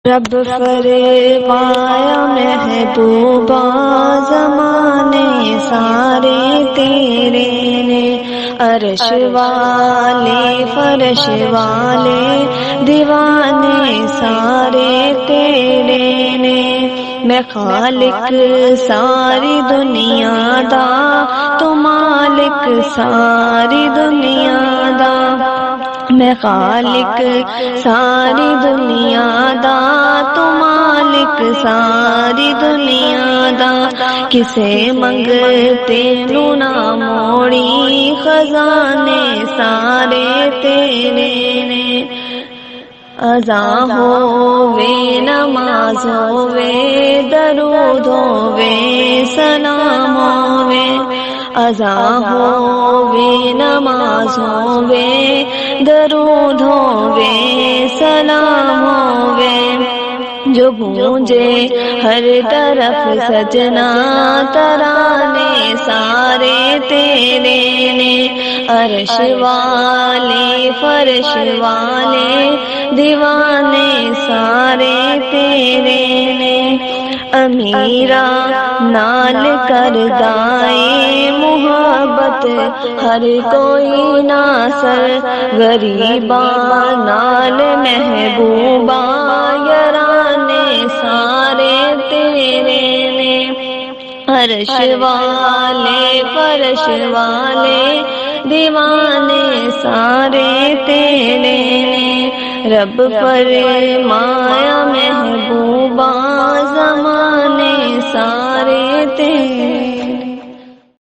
رب فرمایا مہبوبا زمانے سارے تیرے نے، عرش والے فرش والے دیوانے سارے تیرے نے، میں خالق ساری دنیا دا تو مالک ساری دنیا دا، میں خالق ساری دنیا دا تو مالک ساری دنیا دا، کسے منگتے نو نہ موڑی خزانے سارے تیرے نے، اذان ہووے نماز ہووے درود ہووے سلام ہووے، اذان ہووے نماز ہووے درود ہووے سلام ہووے، جو گونجے ہر طرف سجنا ترانے سارے تیرے نے، عرش والے فرش والے دیوانے سارے تیرے نے، امیرا نال کر دائے محبت ہر کوئی ناصر، غریباں نال محبوبا یارانے سارے تیرے نے، عرش والے فرش والے دیوانے سارے تیرے نے، رب فرمایا محبوبا زمانے سارے تیرے